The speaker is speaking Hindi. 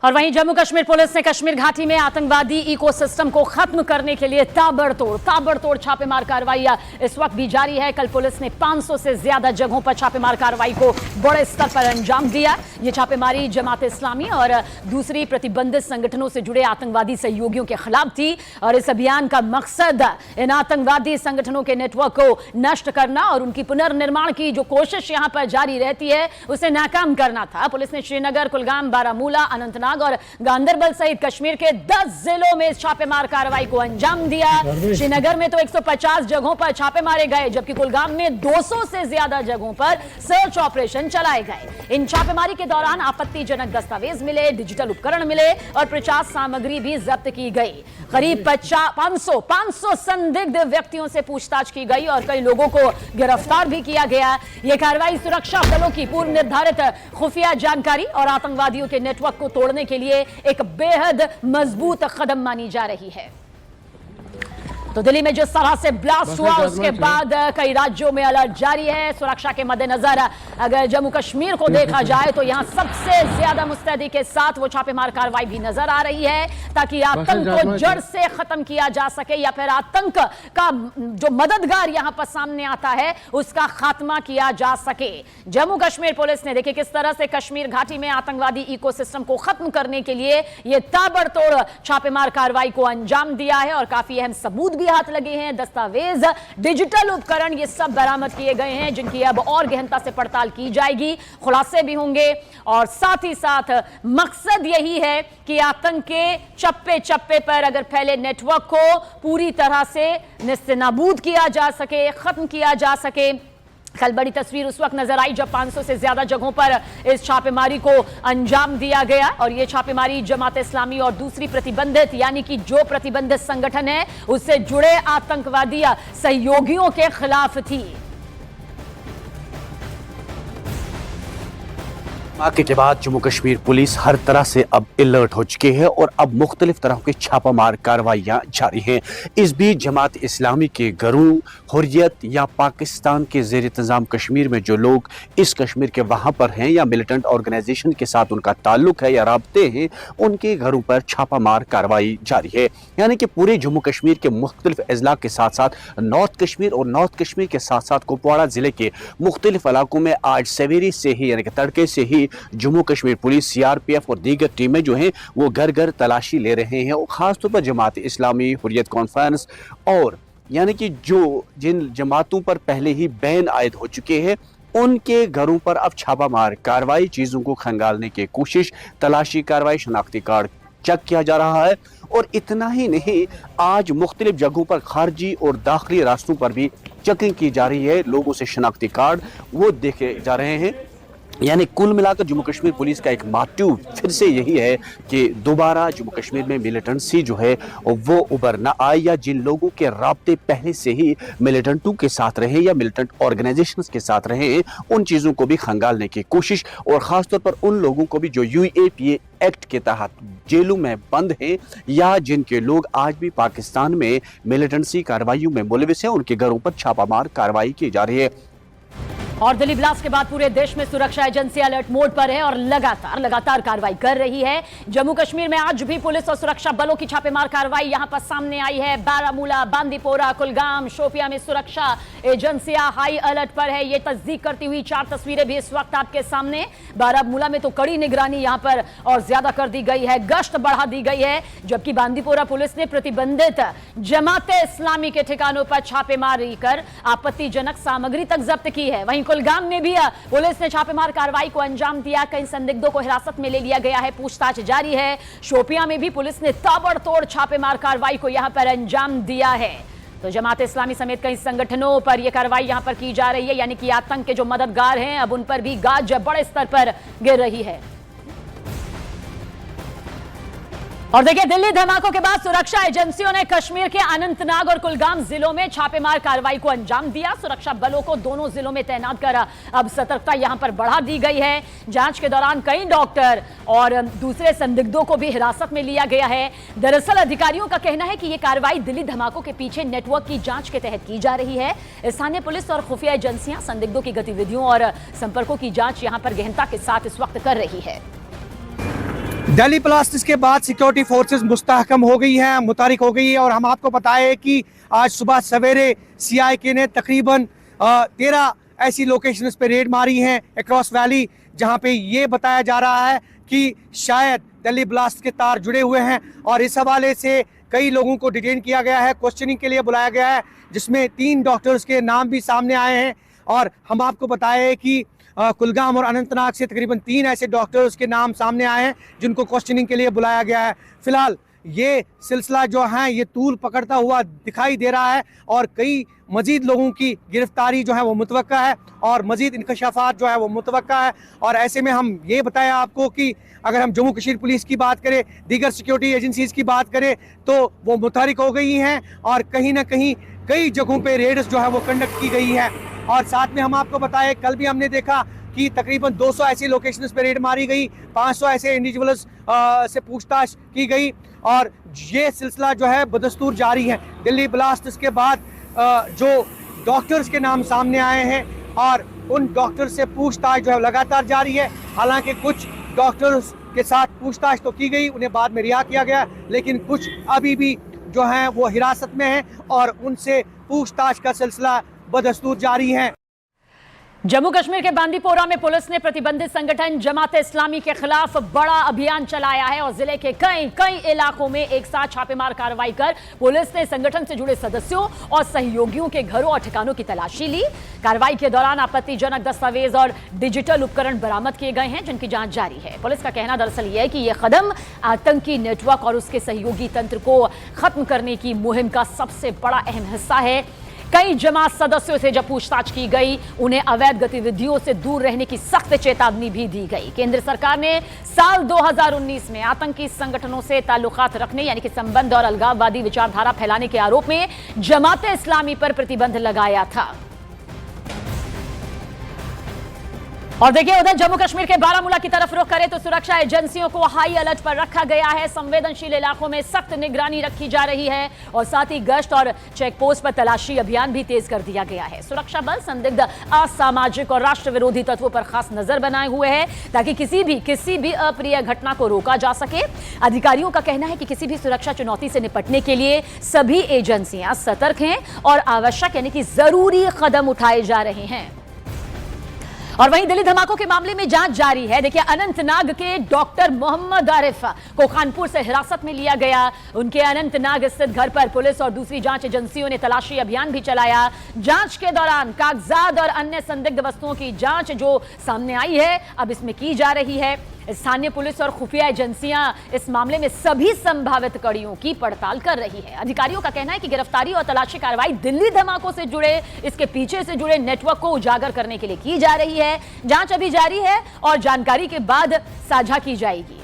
और वहीं जम्मू कश्मीर पुलिस ने कश्मीर घाटी में आतंकवादी इकोसिस्टम को खत्म करने के लिए ताबड़तोड़ छापेमार कार्रवाई इस वक्त भी जारी है। कल पुलिस ने 500 से ज्यादा जगहों पर छापेमार कार्रवाई को बड़े स्तर पर अंजाम दिया। ये छापेमारी जमात इस्लामी और दूसरी प्रतिबंधित संगठनों से जुड़े आतंकवादी सहयोगियों के खिलाफ थी और इस अभियान का मकसद इन आतंकवादी संगठनों के नेटवर्क को नष्ट करना और उनकी पुनर्निर्माण की जो कोशिश यहां पर जारी रहती है उसे नाकाम करना था। पुलिस ने श्रीनगर, कुलगाम, बारामूला, अनंतनाग और गांदरबल सहित कश्मीर के 10 जिलों में छापेमार कार्रवाई को अंजाम दिया। श्रीनगर में तो 150 जगहों पर छापे मारे गए, जबकि कुलगाम में 200 से ज्यादा जगहों पर सर्च ऑपरेशन चलाए गए। इन छापेमारी के दौरान आपत्तिजनक दस्तावेज मिले, डिजिटल उपकरण मिले और प्रचार सामग्री भी जब्त की गई। करीब 500 संदिग्ध व्यक्तियों से पूछताछ की गई और कई लोगों को गिरफ्तार भी किया गया। यह कार्रवाई सुरक्षा बलों की पूर्व निर्धारित खुफिया जानकारी और आतंकवादियों के नेटवर्क को तोड़ने के लिए एक बेहद मजबूत कदम मानी जा रही है। तो दिल्ली में जिस तरह से ब्लास्ट हुआ उसके बाद कई राज्यों में अलर्ट जारी है। सुरक्षा के मद्देनजर अगर जम्मू कश्मीर को देखा जाए तो यहां सबसे ज्यादा मुस्तैदी के साथ वो छापेमार कार्रवाई भी नजर आ रही है ताकि आतंक को जड़ से खत्म किया जा सके या फिर आतंक का जो मददगार यहां पर सामने आता है उसका खात्मा किया जा सके। जम्मू कश्मीर पुलिस ने देखिए किस तरह से कश्मीर घाटी में आतंकवादी इकोसिस्टम को खत्म करने के लिए यह ताबड़तोड़ छापेमार कार्रवाई को अंजाम दिया है और काफी अहम सबूत भी हाथ लगे हैं। दस्तावेज, डिजिटल उपकरण, ये सब बरामद किए गए हैं जिनकी अब और गहनता से पड़ताल की जाएगी, खुलासे भी होंगे और साथ ही साथ मकसद यही है कि आतंक के चप्पे चप्पे पर अगर फैले नेटवर्क को पूरी तरह से नेस्तनाबूद किया जा सके, खत्म किया जा सके। कल बड़ी तस्वीर उस वक्त नजर आई जब 500 से ज्यादा जगहों पर इस छापेमारी को अंजाम दिया गया और यह छापेमारी जमात इस्लामी और दूसरी प्रतिबंधित यानी कि जो प्रतिबंधित संगठन है उससे जुड़े आतंकवादी सहयोगियों के खिलाफ थी। के बाद जम्मू कश्मीर पुलिस हर तरह से अब अलर्ट हो चुके हैं और अब मुख्तलिफ तरह की छापामार कार्रवाइयाँ जारी हैं। इस बीच जमात इस्लामी के घरों, हुर्रियत या पाकिस्तान के ज़ेर इंतज़ाम कश्मीर में जो लोग इस कश्मीर के वहाँ पर हैं या मिलिटेंट ऑर्गेनाइजेशन के साथ उनका ताल्लुक है या राब्ते हैं, उनके घरों पर छापामार कार्रवाई जारी है। यानी कि पूरे जम्मू कश्मीर के मुख्तलिफ अजला के साथ साथ नॉर्थ कश्मीर और नॉर्थ कश्मीर के साथ साथ कुपवाड़ा ज़िले के मुख्तलिफ इलाकों में आज सवेरे से ही यानी कि तड़के से ही जम्मू कश्मीर पुलिस, सीआरपीएफ और दीगर टीमें जो हैं वो घर घर तलाशी ले रहे हैं और खासतौर पर जमात इस्लामी, हुर्रियत कॉन्फ्रेंस और यानी कि जो जिन जमातों पर पहले ही बैन आयद हो चुके हैं उनके घरों पर अब छापामार कार्रवाई, चीज़ों को खंगालने की कोशिश, तलाशी कार्रवाई, शनाख्ती कार्ड चेक किया जा रहा है। और इतना ही नहीं, आज मुख्तलिफ जगहों पर खारजी और दाखिली रास्तों पर भी चेकिंग की जा रही है। लोगों से शनाख्ती कार्ड वो देखे जा रहे हैं। यानी कुल मिलाकर जम्मू कश्मीर पुलिस का एक मोटिव फिर से यही है कि दोबारा जम्मू कश्मीर में मिलिटेंसी जो है वो उभर ना आए या जिन लोगों के राब्ते पहले से ही मिलिटेंटों के साथ रहे या मिलिटेंट ऑर्गेनाइजेशंस के साथ रहे उन चीज़ों को भी खंगालने की कोशिश और ख़ासतौर पर उन लोगों को भी जो UAPA एक्ट के तहत जेलों में बंद हैं या जिनके लोग आज भी पाकिस्तान में मिलिटेंसी कार्रवाइयों में मुलविस हैं, उनके घरों पर छापामार कार्रवाई की जा रही है। और दिल्ली ब्लास्ट के बाद पूरे देश में सुरक्षा एजेंसी अलर्ट मोड पर है और लगातार कार्रवाई कर रही है। जम्मू कश्मीर में आज भी पुलिस और सुरक्षा बलों की छापेमार कार्रवाई यहां पर सामने आई है। बारामूला, बांदीपोरा, कुलगाम, शोपियां में सुरक्षा एजेंसियां हाई अलर्ट पर है। ये तस्दीक करती हुई 4 तस्वीरें भी इस वक्त आपके सामने। बारामूला में तो कड़ी निगरानी यहां पर और ज्यादा कर दी गई है, गश्त बढ़ा दी गई है, जबकि बांदीपोरा पुलिस ने प्रतिबंधित जमात इस्लामी के ठिकानों पर छापेमारी कर आपत्तिजनक सामग्री तक जब्त की है। वहीं कुलगाम में भी पुलिस ने छापेमार कार्रवाई को अंजाम दिया, कई संदिग्धों को हिरासत में ले लिया गया है, पूछताछ जारी है। शोपियां में भी पुलिस ने ताबड़तोड़ छापेमार कार्रवाई को यहां पर अंजाम दिया है। तो जमात इस्लामी समेत कई संगठनों पर यह कार्रवाई यहां पर की जा रही है, यानी कि आतंक के जो मददगार हैं अब उन पर भी गाज बड़े स्तर पर गिर रही है। और देखिए, दिल्ली धमाकों के बाद सुरक्षा एजेंसियों ने कश्मीर के अनंतनाग और कुलगाम जिलों में छापेमार कार्रवाई को अंजाम दिया। सुरक्षा बलों को दोनों जिलों में तैनात कर अब सतर्कता यहां पर बढ़ा दी गई है। जांच के दौरान कई डॉक्टर और दूसरे संदिग्धों को भी हिरासत में लिया गया है। दरअसल अधिकारियों का कहना है कि यह कार्रवाई दिल्ली धमाकों के पीछे नेटवर्क की जांच के तहत की जा रही है। स्थानीय पुलिस और खुफिया एजेंसियां संदिग्धों की गतिविधियों और संपर्कों की जांच यहां पर गहनता के साथ इस वक्त कर रही है। दिल्ली ब्लास्टर्स के बाद सिक्योरिटी फोर्सेस मुस्तहकम हो गई हैं, मुतहरिक हो गई है। और हम आपको बताएं कि आज सुबह सवेरे CIK ने तकरीबन 13 ऐसी लोकेशंस पे रेड मारी हैं अक्रॉस वैली, जहां पे ये बताया जा रहा है कि शायद दिल्ली ब्लास्ट के तार जुड़े हुए हैं। और इस हवाले से कई लोगों को डिटेन किया गया है, क्वेश्चनिंग के लिए बुलाया गया है, जिसमें 3 डॉक्टर्स के नाम भी सामने आए हैं। और हम आपको बताएं कि कुलगाम और अनंतनाग से तकरीबन 3 ऐसे डॉक्टर्स के नाम सामने आए हैं जिनको क्वेश्चनिंग के लिए बुलाया गया है। फिलहाल ये सिलसिला जो है ये तूल पकड़ता हुआ दिखाई दे रहा है और कई मजीद लोगों की गिरफ्तारी जो है वो मुतवक्का है और मजीद इंकशाफात जो है वो मुतवक्का है। और ऐसे में हम ये बताएं आपको कि अगर हम जम्मू कश्मीर पुलिस की बात करें, दीगर सिक्योरिटी एजेंसीज की बात करें, तो वो मुतहरिक हो गई हैं और कहीं ना कहीं कई जगहों पे रेड्स जो है वो कंडक्ट की गई है। और साथ में हम आपको बताएं, कल भी हमने देखा कि तकरीबन 200 ऐसी लोकेशंस पे रेड मारी गई, 500 ऐसे इंडिविजुअल्स से पूछताछ की गई और ये सिलसिला जो है बदस्तूर जारी है। दिल्ली ब्लास्टर्स के बाद जो डॉक्टर्स के नाम सामने आए हैं और उन डॉक्टर्स से पूछताछ जो है लगातार जारी है। हालांकि कुछ डॉक्टर्स के साथ पूछताछ तो की गई, उन्हें बाद में रिहा किया गया, लेकिन कुछ अभी भी जो हैं वो हिरासत में हैं और उनसे पूछताछ का सिलसिला बदस्तूर जारी है। जम्मू कश्मीर के बांदीपोरा में पुलिस ने प्रतिबंधित संगठन जमात इस्लामी के खिलाफ बड़ा अभियान चलाया है और जिले के कई इलाकों में एक साथ छापेमार कार्रवाई कर पुलिस ने संगठन से जुड़े सदस्यों और सहयोगियों के घरों और ठिकानों की तलाशी ली। कार्रवाई के दौरान आपत्तिजनक दस्तावेज और डिजिटल उपकरण बरामद किए गए हैं, जिनकी जांच जारी है। पुलिस का कहना दरअसल यह है कि यह कदम आतंकी नेटवर्क और उसके सहयोगी तंत्र को खत्म करने की मुहिम का सबसे बड़ा अहम हिस्सा है। कई जमात सदस्यों से जब पूछताछ की गई, उन्हें अवैध गतिविधियों से दूर रहने की सख्त चेतावनी भी दी गई। केंद्र सरकार ने साल 2019 में आतंकी संगठनों से ताल्लुकात रखने यानी कि संबंध और अलगाववादी विचारधारा फैलाने के आरोप में जमात इस्लामी पर प्रतिबंध लगाया था। और देखिए, उधर जम्मू कश्मीर के बारामूला की तरफ रुख करें तो सुरक्षा एजेंसियों को हाई अलर्ट पर रखा गया है। संवेदनशील इलाकों में सख्त निगरानी रखी जा रही है और साथ ही गश्त और चेक पोस्ट पर तलाशी अभियान भी तेज कर दिया गया है। सुरक्षा बल संदिग्ध असामाजिक और राष्ट्र विरोधी तत्वों पर खास नजर बनाए हुए है ताकि किसी भी अप्रिय घटना को रोका जा सके। अधिकारियों का कहना है कि किसी भी सुरक्षा चुनौती से निपटने के लिए सभी एजेंसियां सतर्क हैं और आवश्यक यानी कि जरूरी कदम उठाए जा रहे हैं। और वहीं दिल्ली धमाकों के मामले में जांच जारी है। देखिए, अनंतनाग के डॉक्टर मोहम्मद आरिफ को कानपुर से हिरासत में लिया गया। उनके अनंतनाग स्थित घर पर पुलिस और दूसरी जांच एजेंसियों ने तलाशी अभियान भी चलाया। जांच के दौरान कागजात और अन्य संदिग्ध वस्तुओं की जांच जो सामने आई है, अब इसमें की जा रही है। स्थानीय पुलिस और खुफिया एजेंसियां इस मामले में सभी संभावित कड़ियों की पड़ताल कर रही है। अधिकारियों का कहना है कि गिरफ्तारी और तलाशी कार्रवाई दिल्ली धमाकों से जुड़े, इसके पीछे से जुड़े नेटवर्क को उजागर करने के लिए की जा रही है। जांच अभी जारी है और जानकारी के बाद साझा की जाएगी।